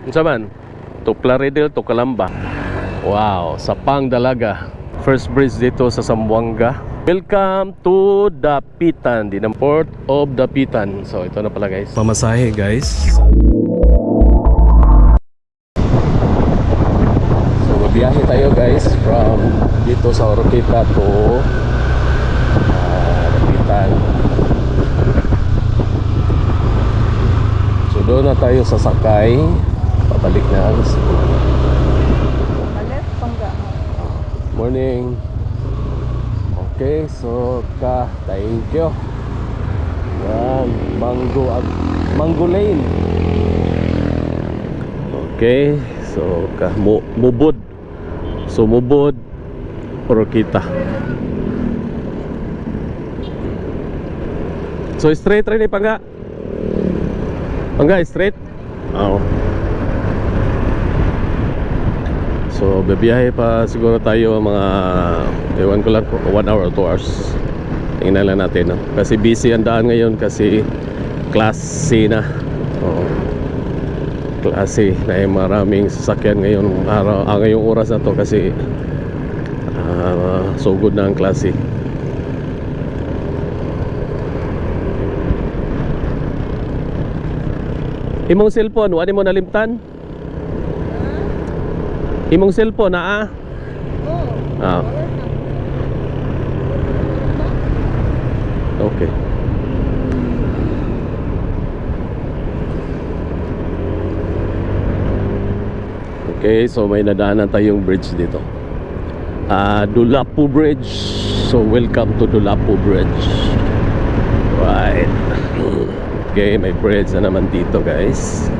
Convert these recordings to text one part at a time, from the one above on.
Unsa man? To Plaridel to Calamba. Wow, Sapang Dalaga. First bridge dito sa Zamboanga. Welcome to Dapitan, di ng Port of Dapitan. So ito na pala guys. Pamasahe guys. So mabiyahe tayo guys from dito sa Oroqueta to Dapitan. So doon na tayo sasakay. Pabalik na ang morning. Okay, so thank you. Yan, Mango Lane. Okay, so Mubod. So Mubod Oroqueta. So straight rin Pangga. Pangga straight. Oh. So bibiyahe pa siguro tayo mga ewan ko lang 1 hour or 2 hours. Tingnan lang natin, no? Kasi busy ang daan ngayon kasi Class C na. Oh. Class C na maraming sasakyan ngayon araw, ngayong oras na to kasi so good na ang Class C. Imong cellphone, wala mo nalimtan? Imong cellphone na ah. Okay. Okay, so may nadaanan tayong bridge dito. Dulapo Bridge. So welcome to Dulapo Bridge. Right. Okay, may bridge na naman dito guys.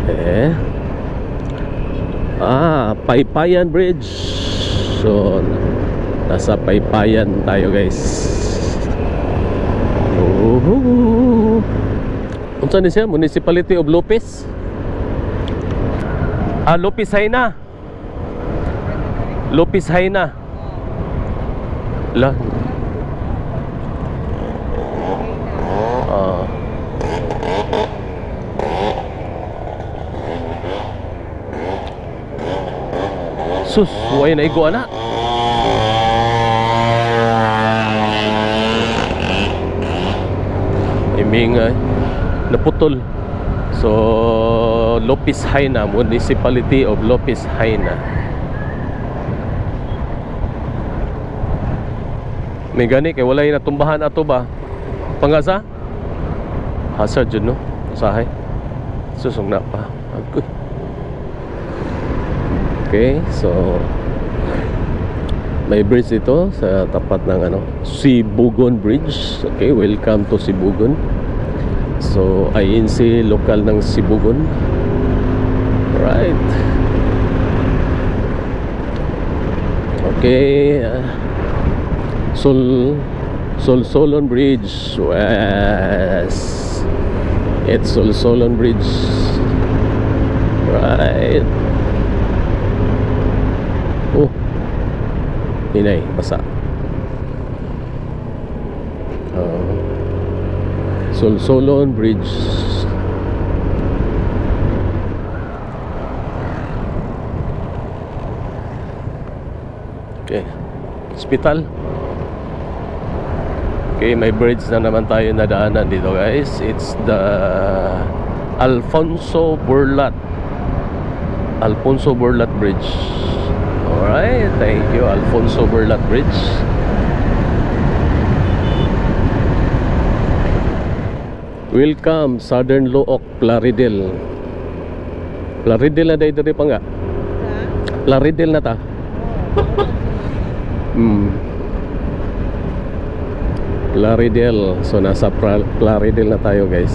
Okay. Paypayan Bridge. So nasa Paypayan tayo guys. Unsa ni siya? Municipality of Lopez. Lopez Haina. Lopez Haina. La. Sus, huwag na igo na. Imingay naputol. So Lopez Haina, Municipality of Lopez Haina. May gani kay walay natumbahan ato ba? Pangasa? Hazard jud no. Usahay. Susong na pa. Agoy. Okay, so may bridge dito sa tapat ng Sibugon Bridge. Okay, welcome to Sibugon. So INC lokal ng Sibugon. Right. Okay, Solsolon Bridge. Yes, it's Solsolon Bridge. Right. Oh, hinay, basa. Solsolon Bridge. Okay, hospital. Okay, may bridge na naman tayo nadaanan dito guys. It's the Alfonso Burlat Bridge. Alright, thank you. Alfonso Burlat Bridge. Welcome, Southern Looc, Plaridel. Plaridel na dahil pa nga. Plaridel na ta. Plaridel. So nasa Plaridel na tayo guys.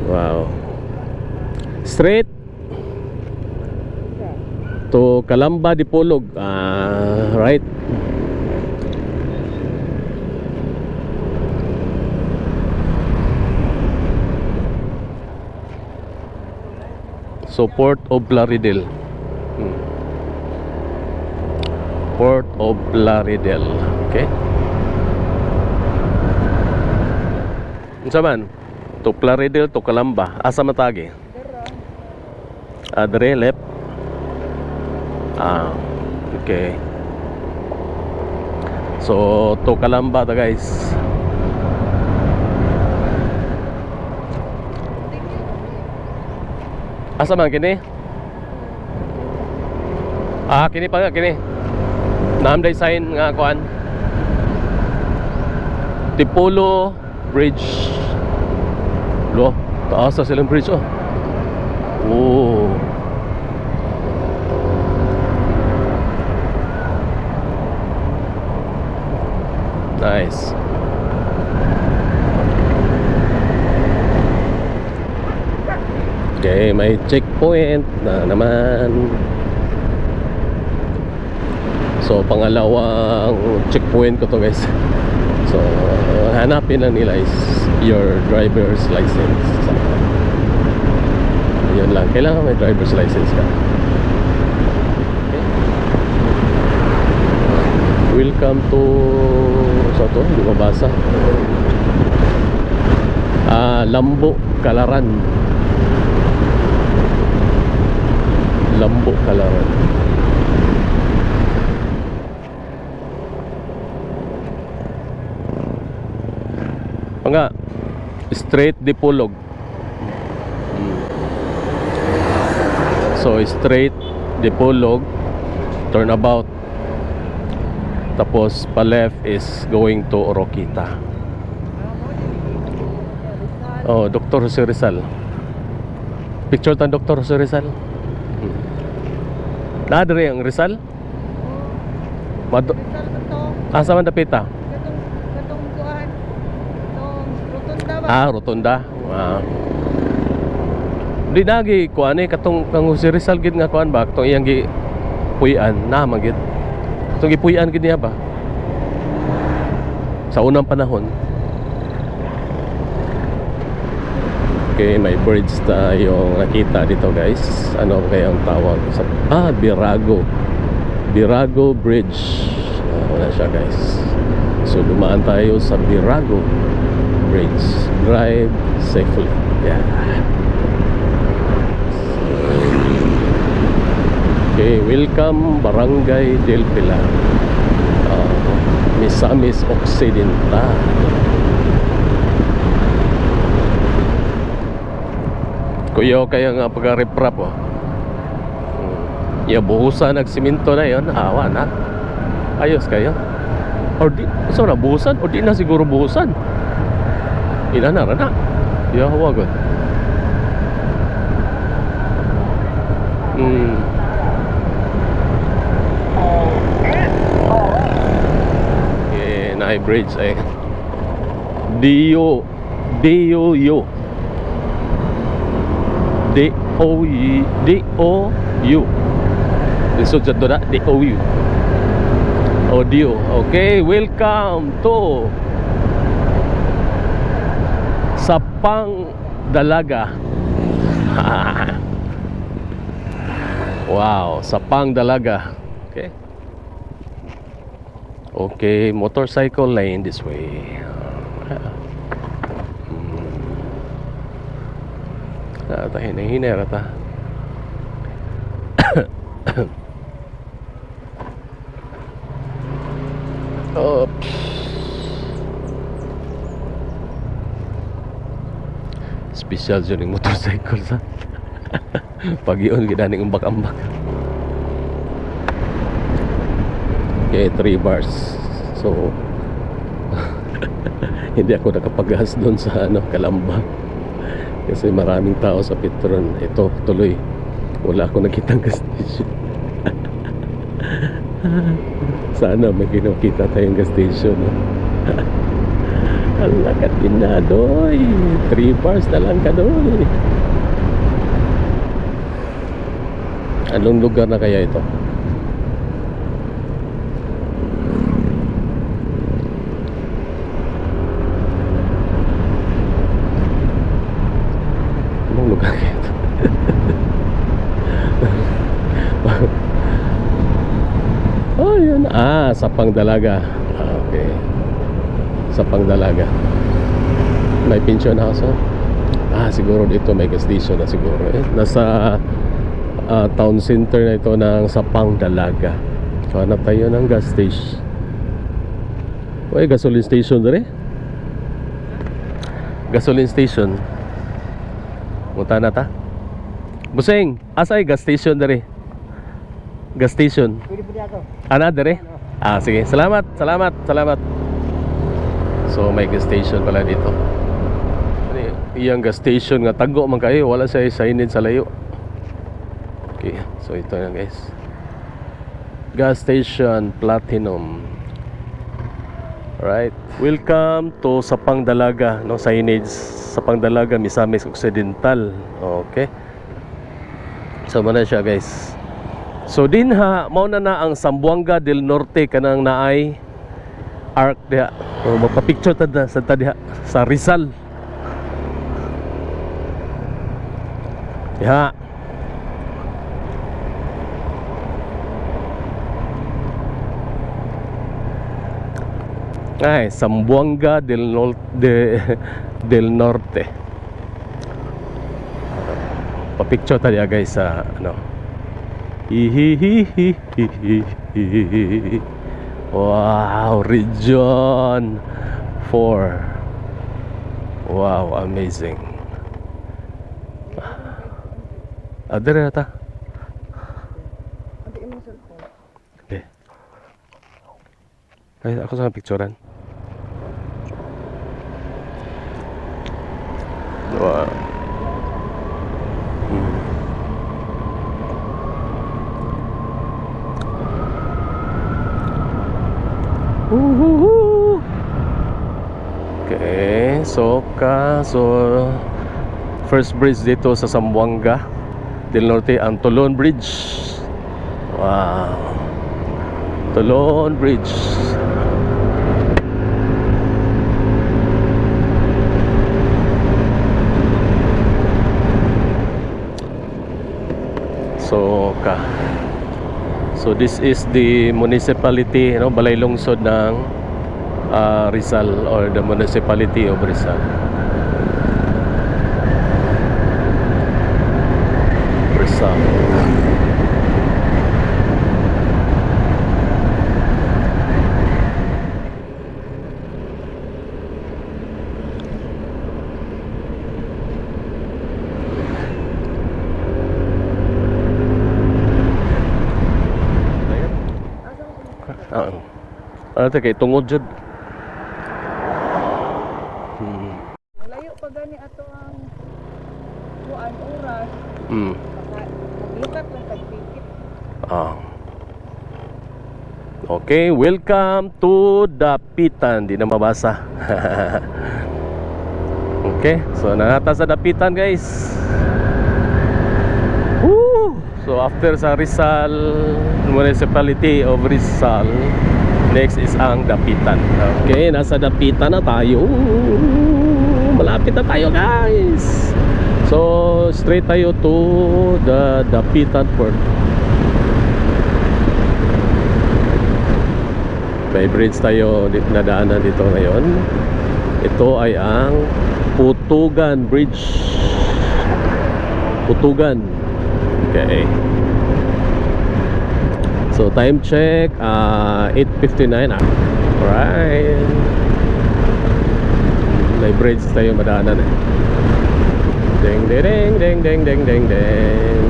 Wow. Straight to Calamba Dipolog. Right. So Port of Plaridel. Port of Plaridel. Okay. Unsa man? To Plaridel to Calamba. Asa matagi? Adre left. Okay. So to Calamba ta guys. Asa man kini? Kini pa nga kini. Naamday sign nga kuan. Tipolo Bridge. Lo, taas sa silang bridge oh. Oh. Nice. Okay, may checkpoint na naman. So, pangalawang checkpoint ko to guys. So, hanapin na nila is your driver's license. Yun lang, kailangan may driver's license ka. Okay. Welcome to sa to, hindi mabasa. Lambo, Calaran. Lambo, Calaran. Nga, straight Dipolog. So straight Dipolog, turnabout, tapos pa left is going to Oroquita. Oh, Dr. Jose Rizal. Picture tan Dr. Jose Rizal. Nadre ang Rizal? Asa man dapita? Rotunda. Di nagi kuan katong kang Jose Rizal gid nga kuan ba katong iyang gi puy-an na magid. Katong gi puy-an gid niya ba? Sa unang panahon. Okay, may bridge tayo nakita dito guys. Ano kaya ang tawag sa Birago. Birago Bridge. Wala siya guys. So dumaan tayo sa Birago Bridge. Drive safely. Yeah. Okay, welcome Barangay del Pilar. Misamis Occidental. Kuya kaya nga pag-reprap oh. Buhusan nagsiminto na yon, awa na. Ayos kayo. Or di, so na buhusan o di na siguro buhusan. Ina na rana. Wag. Na bridge ay D-O-U lisod sa doon na D-O-U audio. Okay, welcome to Sapang Dalaga. Wow, Sapang Dalaga. Okay. Okay, motorcycle lane this way. Hinahinay rata. Oops. Special dyan yung motorcycle sa pag-ion gidaning umbak-ambak. Okay, 3 bars. So hindi ako nakapag-gas doon sa Calamba kasi maraming tao sa Petron. Ito tuloy wala ako nakitang gas station. Sana may kinakita tayong gas station, no? Ang lakat din na doy. 3 bars na lang ka doy. Anong lugar na kaya ito? Anong lugar kaya ito? Oh, yun. Sapang Dalaga. Okay. Sapang Dalaga. May pension house, oh. Siguro dito may gas station na siguro eh. Nasa town center na ito ng Sapang Dalaga. So hanap tayo ng gas station. Uy, gasoline station dere. Gasoline station. Munta na ta. Buseng, asay gas station dere. Gas station. Pwede po dito. Ana dere? Sige. Salamat, salamat, salamat. So may gas station pala dito. Iyang gas station nga tago man kayo, wala siya signage sa layo. Okay, so ito na guys. Gas station Platinum. Right. Welcome to Sapang Dalaga, no, signage Sapang Dalaga, Misamis Occidental. Okay. So mana siya guys. So dinha mao na ang Zamboanga del Norte kanang naay arc diha. Magpa-picture ta sa diha sa Rizal. Ya. Ay, Zamboanga del Norte. Pa-picture tayo guys sa ano. Wow, Region 4. Wow, amazing. Dire na ta. Okay. Ay, ako sa picturean. Wow. Okay, so first bridge dito sa Zamboanga del Norte ang Tolon Bridge. Wow. Tolon Bridge. So this is the municipality, Balay Lungsod ng Rizal, or the municipality of Rizal. Rizal. Ano ito kay tungod jud. Layo pa gani ato ang kuan oras. Maglukat lang tagpikit. Okay, welcome to Dapitan. Di na mabasa. Okay, so nanata sa Dapitan guys. Woo! So after sa Rizal, municipality of Rizal, next is ang Dapitan. Okay, nasa Dapitan na tayo. Malapit na tayo guys. So straight tayo to the Dapitan Port. May bridge tayo nadaanan dito ngayon. Ito ay ang Putugan Bridge. Putugan. Okay. So time check 8:59. Alright. May bridge tayo madaanan eh. Ding ding ding ding ding ding ding.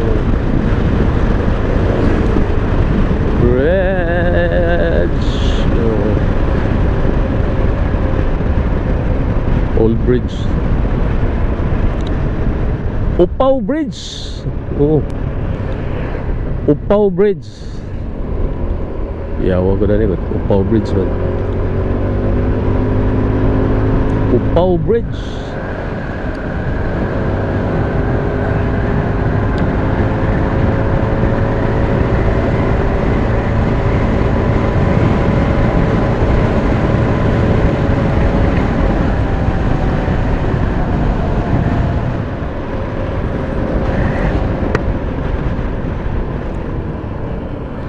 Bridge. Old Bridge. Upaw Bridge. Oh. Upaw Bridge. Yawa ko na rin. Upaw Bridge man. Upaw Bridge.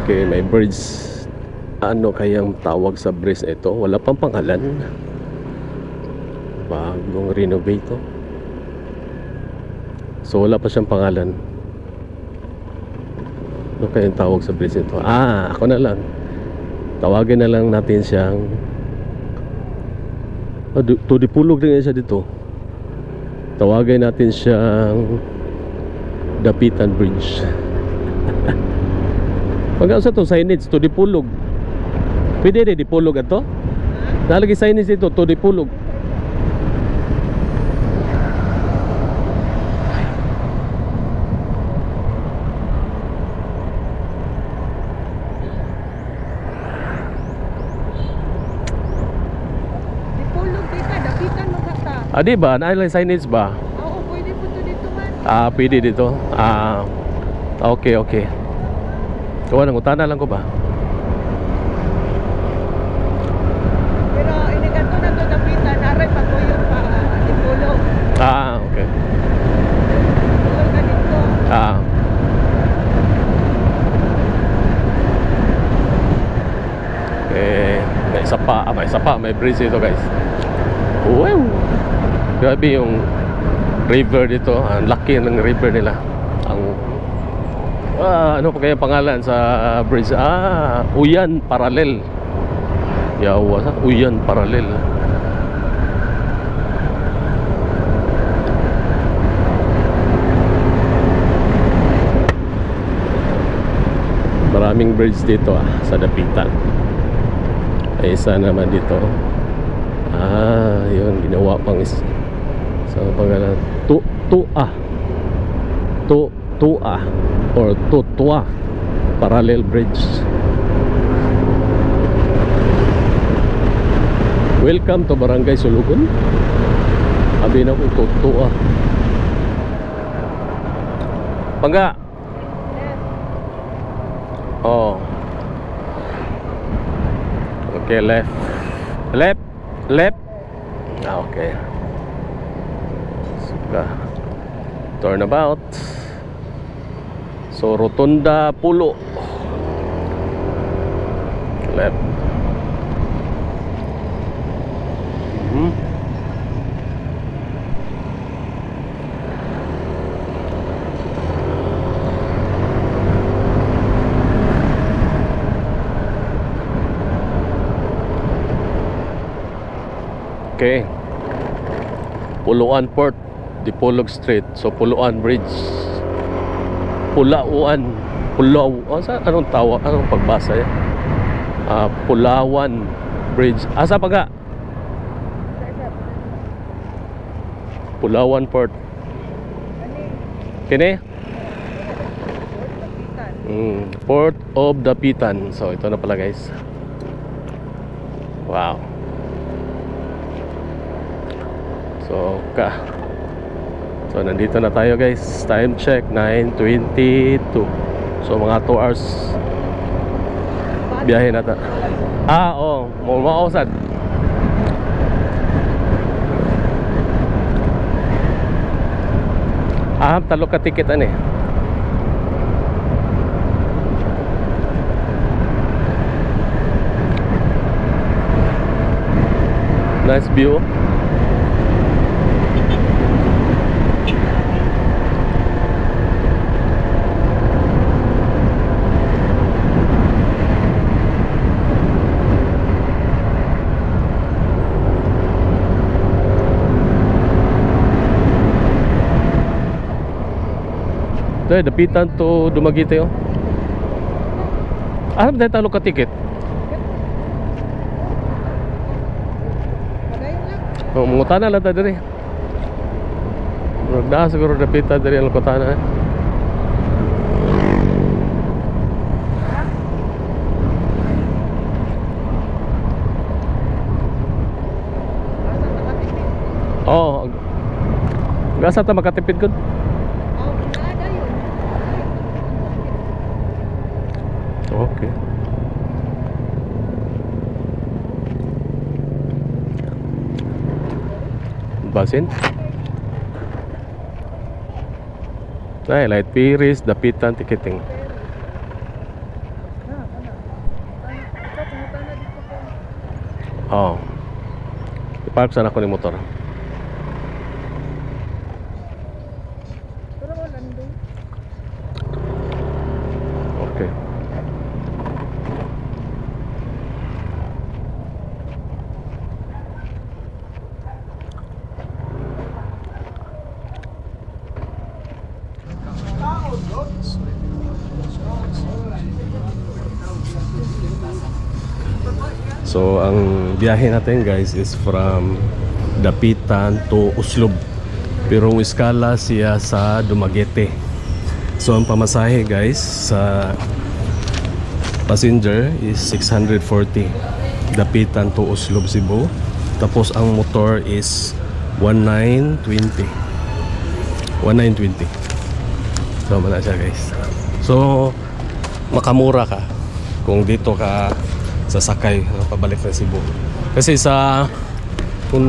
Okay, may bridge. Ano kayang tawag sa bridge ito? Wala pang pangalan. bagong renovate to. So wala pa siyang pangalan. Ano kayang tawag sa bridge nito? Ako na lang. Tawagin na lang natin siyang Tudipulog din siya dito. Tawagin natin siyang Dapitan Bridge. Pag sa to signage Tudipulog. Pwede rin dipulog ato? Nalagay signage dito Tudipulog. Dipulog dito, dapitan mo kata. Di ba? Nalagay signage ba? Oo, pwede po to dito man. Pwede dito. Okay, okay. Kuha nang utana lang ko ba? Pero inigato na to dapitan, aray patuyo pa dipulog. Okay. Dipulog ka dito. May isa pa, may bridge dito guys. Wow! Grabe yung river dito. Ang laki ng river nila. Ano pa kaya pangalan sa bridge? Uyan Parallel. Yawa sa Uyan Parallel. Maraming bridge dito sa Dapitan. Isa naman dito. Yun ginawa pang sa pangalan Tua or Tutua Parallel Bridge. Welcome to Barangay Sulugon. Sabi na ko Tutua. Pangga. Okay, left. Okay. Suka. Turnabout. So Rotunda Pulo. Left. Okay. Puluan Port, Dipolog Street. So Puluan Bridge. Pulauan. Anong tawa? Anong pagbasa yan? Pulawan Bridge. Asa pa ga? Pulawan Port. Kini? Port of Dapitan. So ito na pala guys. Wow. So nandito na tayo guys. Time check 9:22. So mga 2 hours biyahe na ta. Mausad. Talo ka ticket ani. Nice view. Dapitan to Dumaguete Alam tayo talo ka ticket. Mungutana lang tayo diri. Nagdaan siguro dapitan diri ang kotana Gasa ta makatipid ko. Okay. Basin. Light Piris, Dapitan, ticketing. I-park sana ako ni motor. So ang biyahe natin guys is from Dapitan to Uslob. Pero ang iskala siya sa Dumaguete. So ang pamasahe guys sa passenger is 640. Dapitan to Uslob, Cebu. Tapos ang motor is 1920. 1920. So mana siya guys. So makamura ka kung dito ka sasakay pabalik ng Cebu. Kasi kung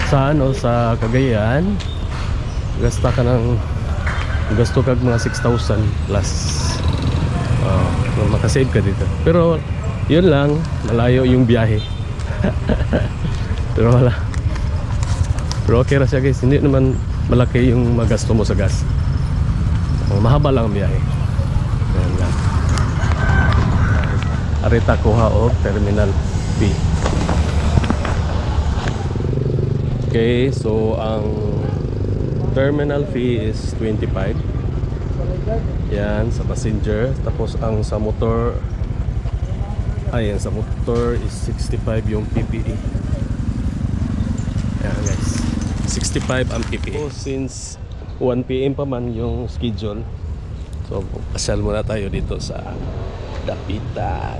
sa Cagayan, gasto ka mga 6,000 plus. Makasave ka dito. Pero yun lang, malayo yung biyahe. Pero wala. Pero okay ra siya guys, hindi naman malaki yung magasto mo sa gas. Mahaba lang ang biyahe. Yan lang. Arita kuha o terminal fee. Okay, so ang terminal fee is 25. Yan sa passenger. Tapos ang sa motor, ayan, sa motor is 65 yung PPE. Ayan guys, 65 ang PPE. So since 1 PM pa man yung schedule, so pasyal muna tayo dito sa Dapitan.